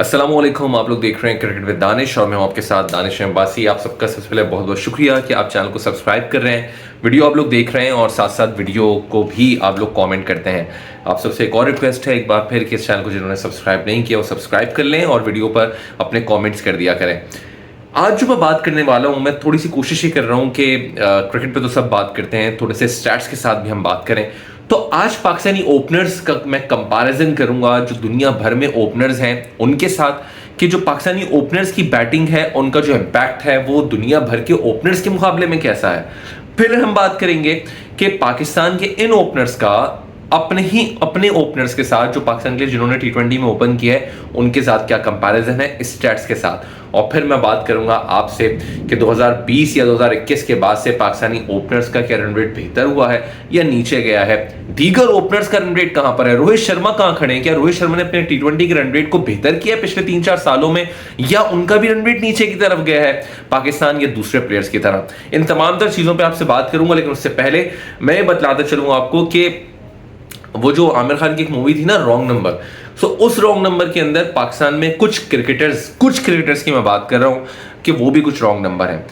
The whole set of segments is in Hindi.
अस्सलामुअलैकुम। आप लोग देख रहे हैं क्रिकेट विद दानिश और मैं हूं आपके साथ दानिश अब्बासी। आप सबका सबसे पहले बहुत बहुत शुक्रिया कि आप चैनल को सब्सक्राइब कर रहे हैं, वीडियो आप लोग देख रहे हैं और साथ साथ वीडियो को भी आप लोग कमेंट करते हैं। आप सबसे एक और रिक्वेस्ट है एक बार फिर कि इस चैनल को जिन्होंने सब्सक्राइब नहीं किया वो सब्सक्राइब कर लें और वीडियो पर अपने कॉमेंट्स कर दिया करें। आज जो मैं बात करने वाला हूं, मैं थोड़ी सी कोशिश ही कर रहा हूं कि क्रिकेट पे तो सब बात करते हैं, थोड़े से स्टैट्स के साथ भी हम बात करें। तो आज पाकिस्तानी ओपनर्स का मैं कंपैरिजन करूंगा जो दुनिया भर में ओपनर्स हैं उनके साथ, कि जो पाकिस्तानी ओपनर्स की बैटिंग है उनका जो इम्पैक्ट है वो दुनिया भर के ओपनर्स के मुकाबले में कैसा है। फिर हम बात करेंगे कि पाकिस्तान के इन ओपनर्स का अपने ओपनर्स के साथ, जो पाकिस्तान के लिए जिन्होंने टी20 में ओपन किया है, उनके साथ क्या कंपैरिजन है स्टैट्स के साथ। और फिर मैं बात करूंगा आपसे कि 2020 या 2021 के बाद से पाकिस्तानी ओपनर्स का क्या रन रेट बेहतर हुआ है या नीचे गया है। दीगर ओपनर्स का रन रेट कहां पर है, रोहित शर्मा कहां खड़े हैं, क्या रोहित शर्मा ने अपने टी20 के रन रेट को बेहतर किया है पिछले 3-4 सालों में, या उनका भी रन रेट नीचे की तरफ गया है पाकिस्तान या दूसरे प्लेयर्स की तरह। इन तमाम तर चीजों पर आपसे बात करूंगा, लेकिन उससे पहले मैं बतलाता चलूंगा आपको कि वो जो आमिर खान की एक मूवी थी ना, रॉन्ग नंबर, सो उस रॉन्ग नंबर के अंदर पाकिस्तान में कुछ क्रिकेटर्स की मैं बात कर रहा हूं कि वो भी कुछ रॉन्ग नंबर है।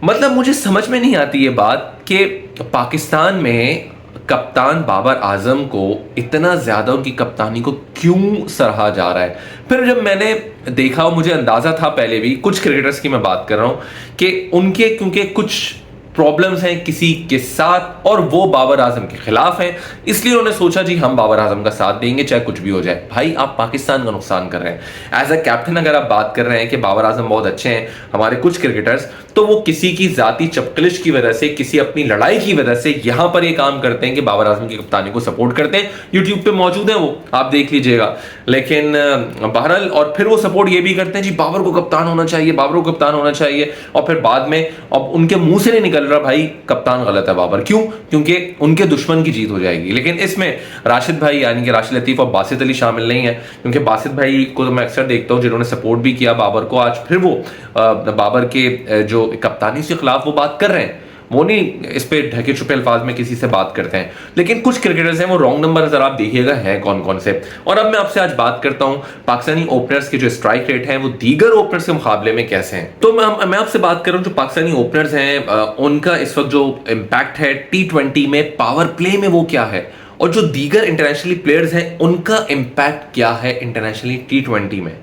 मतलब मुझे समझ में नहीं आती ये बात कि पाकिस्तान में कप्तान बाबर आजम को इतना ज्यादा उनकी कप्तानी को क्यों सराहा जा रहा है। फिर जब मैंने देखा, मुझे अंदाजा था पहले भी, कुछ क्रिकेटर्स की मैं बात कर रहा हूं कि उनके क्योंकि कुछ प्रॉब्लम्स हैं किसी के साथ और वो बाबर आजम के खिलाफ हैं, इसलिए उन्होंने सोचा जी हम बाबर आजम का साथ देंगे चाहे कुछ भी हो जाए। भाई आप पाकिस्तान का नुकसान कर रहे हैं। एज अ कैप्टन अगर आप बात कर रहे हैं कि बाबर आजम बहुत अच्छे हैं हमारे कुछ क्रिकेटर्स, तो वो किसी की जाती चपकलिश की वजह से, किसी अपनी लड़ाई की वजह से यहां पर ये काम करते हैं कि बाबर आजम की कप्तानी को सपोर्ट करते हैं। यूट्यूब पे मौजूद है, वो आप देख लीजिएगा। लेकिन बहरहाल, और फिर वो सपोर्ट ये भी करते हैं जी बाबर को कप्तान होना चाहिए, बाबर को कप्तान होना चाहिए, और फिर बाद में अब उनके मुंह से नहीं निकल रहा भाई कप्तान गलत है बाबर। क्यों? क्योंकि उनके दुश्मन की जीत हो जाएगी। लेकिन इसमें राशिद भाई यानी कि राशिद लतीफ और बासित अली शामिल नहीं है, क्योंकि बासित भाई को तो मैं अक्सर देखता हूं जिन्होंने सपोर्ट भी किया बाबर को, आज फिर वो बाबर के जो कप्तानी के खिलाफ वो बात कर रहे हैं। वो नहीं इस पे ढके छुपे अल्फाज में किसी से बात करते हैं। लेकिन कुछ क्रिकेटर्स हैं वो रॉन्ग नंबर जरा आप देखिएगा हैं कौन कौन से। और अब मैं आपसे आज बात करता हूं पाकिस्तानी ओपनर्स के जो स्ट्राइक रेट है वो दीगर ओपनर्स के मुकाबले में कैसे हैं। तो मैं आपसे बात करूं जो पाकिस्तानी ओपनर्स हैं उनका इस वक्त जो इम्पैक्ट है टी20 में पावर प्ले में वो क्या है, और जो दीगर इंटरनेशनली प्लेयर्स हैं उनका इंपैक्ट क्या है इंटरनेशनली टी20 में।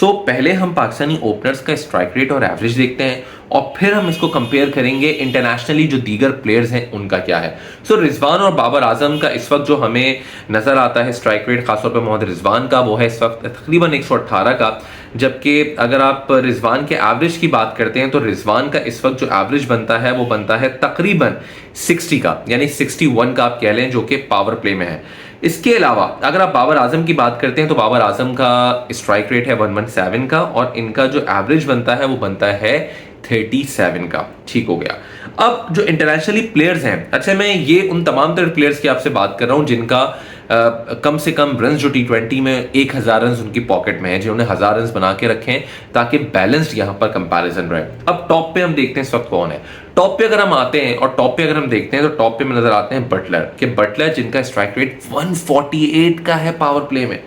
पहले हम पाकिस्तानी ओपनर्स का स्ट्राइक रेट और एवरेज देखते हैं और फिर हम इसको कंपेयर करेंगे इंटरनेशनली जो दीगर प्लेयर्स हैं उनका क्या है। रिजवान और बाबर आजम का इस वक्त जो हमें नजर आता है स्ट्राइक रेट, खासतौर पर मोहम्मद रिजवान का, वो है इस वक्त तकरीबन 118 का। जबकि अगर आप रिजवान के एवरेज की बात करते हैं तो रिजवान का इस वक्त जो एवरेज बनता है वो बनता है तकरीबन 60 का, यानी 61 का आप कह लें, जो कि पावर प्ले में है। इसके अलावा अगर आप बाबर आजम की बात करते हैं तो बाबर आजम का स्ट्राइक रेट है 117 का और इनका जो एवरेज बनता है वो बनता है 37 का। ठीक हो गया। अब जो इंटरनेशनली प्लेयर्स हैं, अच्छा मैं ये उन तमाम तरह प्लेयर्स की आपसे बात कर रहा हूं जिनका कम से कम रन जो टी20 में 1000 रन उनकी पॉकेट में है, जिन्होंने 1000 रन बना के रखे हैं ताकि बैलेंस्ड यहां पर कंपैरिजन रहे। अब टॉप पे हम देखते हैं इस वक्त कौन है। टॉप पे अगर हम आते हैं और टॉप पे अगर हम देखते हैं तो टॉप पे में नजर आते हैं बटलर के, बटलर जिनका स्ट्राइक रेट 148 का है पावर प्ले में।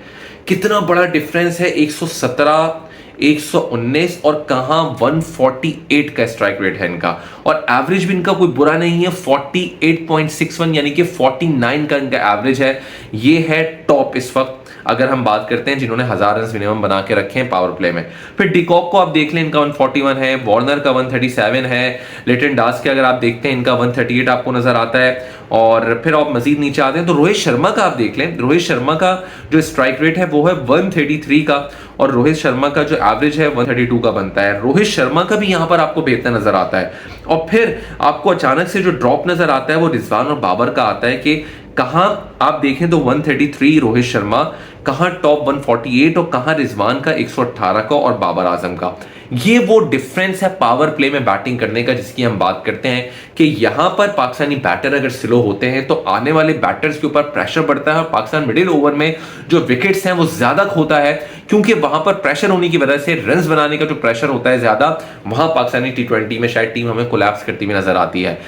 कितना बड़ा डिफरेंस है, 117 119 और कहां 148 का स्ट्राइक रेट है इनका। और एवरेज भी इनका कोई बुरा नहीं है, 48.61 यानी कि 49 का इनका एवरेज है। ये है टॉप इस वक्त अगर हम बात करते हैं जिन्होंने 1000 रन मिनिमम बना के रखे हैं पावर प्ले में। फिर डिकॉक को आप देख लें, इनका 141 है, वार्नर का 137 है, लिटन दास के अगर आप देखते हैं इनका 138 आपको नजर आता है। और फिर आप मजीद नीचे आते हैं तो रोहित शर्मा का आप देख लें, रोहित शर्मा का जो स्ट्राइक रेट है वो है 133 का और रोहित शर्मा का जो एवरेज है 132 का बनता है। रोहित शर्मा का भी यहां पर आपको बेहतर नजर आता है। और फिर आपको अचानक से जो ड्रॉप नजर आता है वो रिजवान और बाबर का आता है कि कहां आप देखें तो 133 रोहित शर्मा, कहां टॉप 148 और कहां रिजवान का 118 का और बाबर आजम का। ये वो डिफरेंस है पावर प्ले में बैटिंग करने का जिसकी हम बात करते हैं कि यहां पर पाकिस्तानी बैटर अगर स्लो होते हैं तो आने वाले बैटर्स के ऊपर प्रेशर बढ़ता है और पाकिस्तान मिडिल ओवर में जो विकेट्स हैं वो ज्यादा खोता है, क्योंकि वहां पर प्रेशर होने की वजह से रन्स बनाने का जो प्रेशर होता है ज्यादा, वहां पाकिस्तानी टी20 में शायद टीम हमें कोलैप्स करती हुई नजर आती है।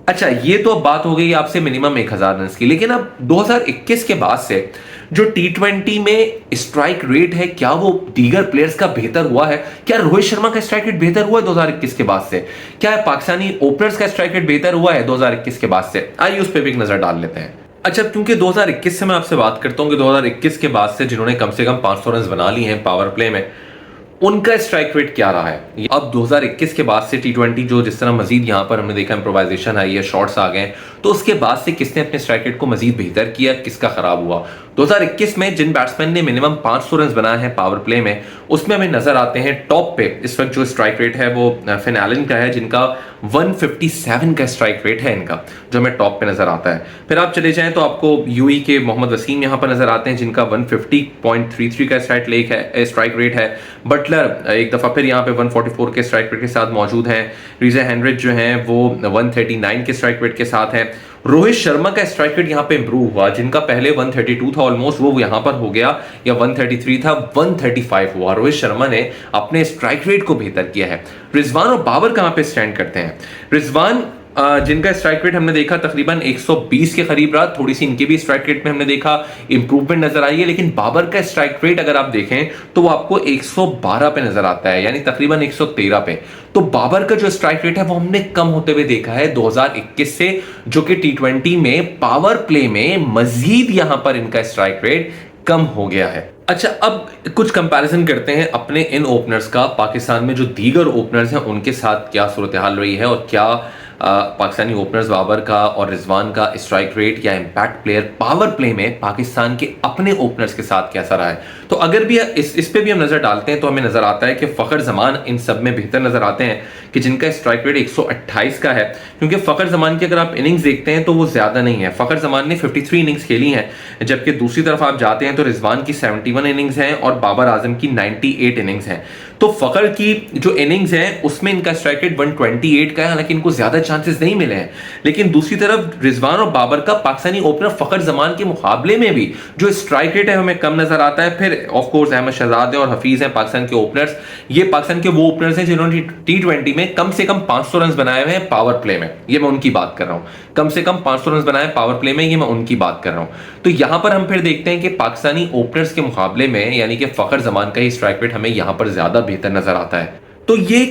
अच्छा, ये तो अब बात हो गई आपसे मिनिमम 1000 रन की, लेकिन अब 2021 के बाद से जो T20 में स्ट्राइक रेट है, क्या वो दीगर प्लेयर्स का बेहतर हुआ है? क्या रोहित शर्मा का स्ट्राइक रेट बेहतर हुआ है 2021 के बाद से? क्या पाकिस्तानी ओपनर्स का स्ट्राइक रेट बेहतर हुआ है 2021 के बाद से? आइए उस पर भी एक नजर डाल लेते हैं। अच्छा, क्योंकि 2021 से मैं आपसे बात करता हूं कि 2021 के बाद से जिन्होंने कम से कम 500 रन बना ली हैं पावर प्ले में, उनका स्ट्राइक रेट क्या रहा है। अब 2021 के बाद से T20 जो जिस तरह मजीद यहां पर हमने देखा इम्प्रोवाइजेशन आई है, शॉट्स आ गए, तो उसके बाद से किसने अपने स्ट्राइक रेट को मजीद बेहतर किया, किसका खराब हुआ? 2021 में जिन बैट्समैन ने मिनिमम 500 रन बनाए हैं पावर प्ले में, उसमें हमें नजर आते हैं टॉप पे इस वक्त जो स्ट्राइक रेट है वो फिन एलन का है, जिनका 157 का स्ट्राइक रेट है इनका, जो हमें टॉप पे नजर आता है। फिर आप चले जाएं तो आपको यूई के मोहम्मद वसीम यहां पर नजर आते हैं, जिनका 150.33 का स्ट्राइक रेट है। बटलर एक दफा फिर यहाँ पे 144 के स्ट्राइक रेट के साथ मौजूद हैं। रीजा हेनरिच जो हैं वो 139 के स्ट्राइक रेट के साथ हैं। रोहित शर्मा का स्ट्राइक रेट यहाँ पे इंप्रूव हुआ, जिनका पहले 132 था ऑलमोस्ट, वो यहाँ पर हो गया, या 133 था, 135 हुआ। रोहित शर्मा ने अपने स्ट्राइक रेट को बेहतर किया है। रिजवान और बाबर कहाँ पे स्टैंड करते हैं? रिजवान जिनका स्ट्राइक रेट हमने देखा तकरीबन 120 के करीब रहा, थोड़ी सी इनकी भी स्ट्राइक रेट में हमने देखा इंप्रूवमेंट नजर आई है, लेकिन बाबर का स्ट्राइक रेट अगर आप देखें तो वो आपको 112 पे नजर आता है, यानी तकरीबन 113 पे। तो बाबर का जो स्ट्राइक रेट है वो हमने कम होते हुए देखा है 2021 से, जो कि T20 में पावर प्ले में मजीद यहां पर इनका स्ट्राइक रेट कम हो गया है। अच्छा, अब कुछ कंपैरिजन करते हैं अपने इन ओपनर्स का पाकिस्तान में जो दीगर ओपनर्स हैं उनके साथ क्या सूरत हाल रही है, और क्या पाकिस्तानी ओपनर्स बाबर का और रिजवान का स्ट्राइक रेट या इंपैक्ट प्लेयर पावर प्ले में पाकिस्तान के अपने ओपनर्स के साथ कैसा रहा है। तो अगर भी इस पे भी हम नजर डालते हैं तो हमें नजर आता है कि फखर जमान इन सब में बेहतर नजर आते हैं, कि जिनका स्ट्राइक रेट 128 का है। क्योंकि फखर जमान की अगर आप इनिंग्स देखते हैं तो वो ज्यादा नहीं है। फखर जमान ने 53 इनिंग्स खेली हैं, जबकि दूसरी तरफ आप जाते हैं तो रिजवान की 71 इनिंग्स हैं और बाबर आजम की 98 इनिंग्स हैं। तो फखर की जो इनिंग्स है उसमें इनका स्ट्राइक रेट 128 का है, हालांकि इनको ज्यादा चांसेस नहीं मिले हैं। लेकिन दूसरी तरफ रिजवान और बाबर का पाकिस्तानी ओपनर फखर जमान के मुकाबले में भी जो स्ट्राइक रेट है हमें कम नजर आता है। फिर ऑफ कोर्स अहमद शहजाद और हफीज हैं पाकिस्तान के ओपनर्स। ये पाकिस्तान के वो ओपनर्स हैं जिन्होंने T20 में कम से कम 500 रन बनाए हुए हैं पावर प्ले में, ये मैं उनकी बात कर रहा हूं। कम से कम 500 रन बनाए पावर प्ले में, ये मैं उनकी बात कर रहा हूं। तो यहां पर हम फिर देखते हैं कि पाकिस्तानी ओपनर्स के मुकाबले में यानी कि फखर जमान का ही स्ट्राइक रेट हमें यहां पर ज्यादा बेहतर नजर आता है। तो ये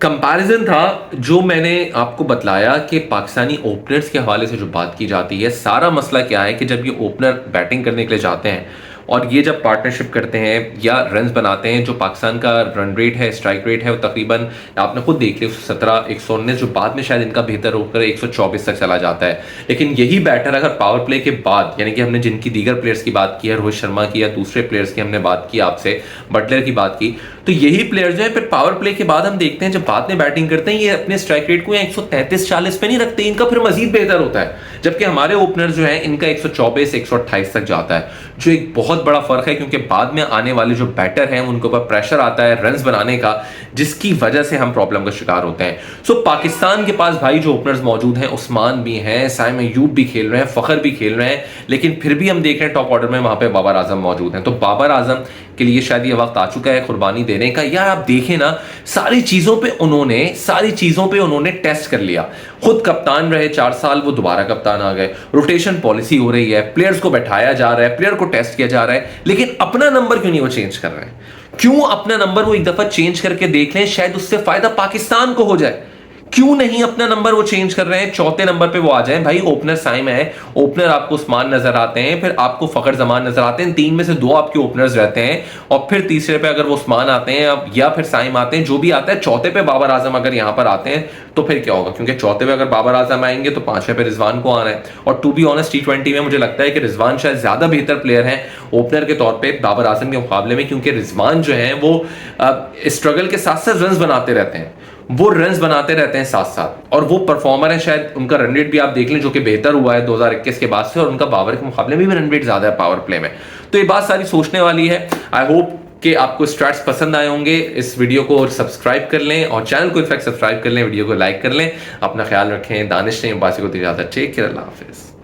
कंपैरिजन था जो मैंने आपको बतलाया कि पाकिस्तानी ओपनर्स के हवाले से जो बात की जाती है। सारा मसला क्या है कि जब ये ओपनर बैटिंग करने के लिए जाते हैं और ये जब पार्टनरशिप करते हैं या रन्स बनाते हैं, जो पाकिस्तान का रन रेट है, स्ट्राइक रेट है, वो तकरीबन आपने खुद देख लिया 117, 119, जो बाद में शायद इनका बेहतर होकर 124 तक चला जाता है। लेकिन यही बैटर अगर पावर प्ले के बाद, यानी कि हमने जिनकी दीगर प्लेयर्स की बात की है, रोहित शर्मा की या दूसरे प्लेयर्स की हमने बात की, आपसे बटलर की बात की, तो यही प्लेयर जो है फिर पावर प्ले के बाद हम देखते हैं जब बाद में बैटिंग करते हैं ये अपने स्ट्राइक रेट को 133-40 पे नहीं रखते, इनका फिर मजीद बेहतर होता है। जबकि हमारे ओपनर जो है इनका 124-128 तक जाता है, जो एक बहुत बड़ा फर्क है, क्योंकि बाद में आने वाले जो बैटर हैं उनके ऊपर प्रेशर आता है रन्स बनाने का, जिसकी वजह से हम प्रॉब्लम का शिकार होते हैं। सो पाकिस्तान के पास भाई जो ओपनर्स मौजूद हैं, उस्मान भी हैं, साइम अय्यूब भी खेल रहे हैं, फखर भी खेल रहे हैं, लेकिन फिर भी हम देख रहे हैं टॉप ऑर्डर में वहां पे बाबर आजम मौजूद हैं। तो बाबर आजम के लिए शायद ये वक्त आ चुका है कुर्बानी देने का। यार आप देखें ना, सारी चीजों पे उन्होंने टेस्ट कर लिया। खुद कप्तान रहे 4 साल, वो दोबारा कप्तान आ गए, रोटेशन पॉलिसी हो रही है, प्लेयर्स को बैठाया जा रहा है, प्लेयर को टेस्ट किया जा रहा है, लेकिन अपना नंबर क्यों नहीं वो चेंज कर रहे हैं? क्यों अपना नंबर वो एक दफा चेंज करके देख लें, शायद उससे फायदा पाकिस्तान को हो जाए। क्यों नहीं अपना नंबर वो चेंज कर रहे हैं? चौथे नंबर पे वो आ जाएं भाई। ओपनर साइम है, ओपनर आपको उस्मान नजर आते हैं, फिर आपको फखर जमान नजर आते हैं, 3 में से 2 आपके ओपनर्स रहते हैं, और फिर तीसरे पे अगर वो उस्मान आते हैं या फिर साइम आते हैं, जो भी आता है, चौथे पे बाबर आजम अगर यहां पर आते हैं तो फिर क्या होगा? क्योंकि चौथे पे अगर बाबर आजम आएंगे तो 5वें पे रिजवान को आना है। और टू बी ऑनेस्ट T20 में मुझे लगता है कि रिजवान शायद ज्यादा बेहतर प्लेयर है ओपनर के तौर पे बाबर आजम के मुकाबले में, क्योंकि रिजवान जो है वो स्ट्रगल के साथ साथ रन बनाते रहते हैं, वो रन्स बनाते रहते हैं साथ साथ, और वो परफॉर्मर है। शायद उनका रन रेट भी आप देख लें जो कि बेहतर हुआ है 2021 के बाद से, और उनका बाबर के मुकाबले में भी रन रेट ज्यादा है पावर प्ले में। तो ये बात सारी सोचने वाली है। आई होप कि आपको स्ट्रैट्स पसंद आए होंगे। इस वीडियो को सब्सक्राइब कर लें और चैनल को इनफैक्ट सब्सक्राइब कर लें, वीडियो को लाइक कर लें। अपना ख्याल रखें। दानिश ने बासी को दी इजाजत। टेक केयर, अल्लाह हाफिज।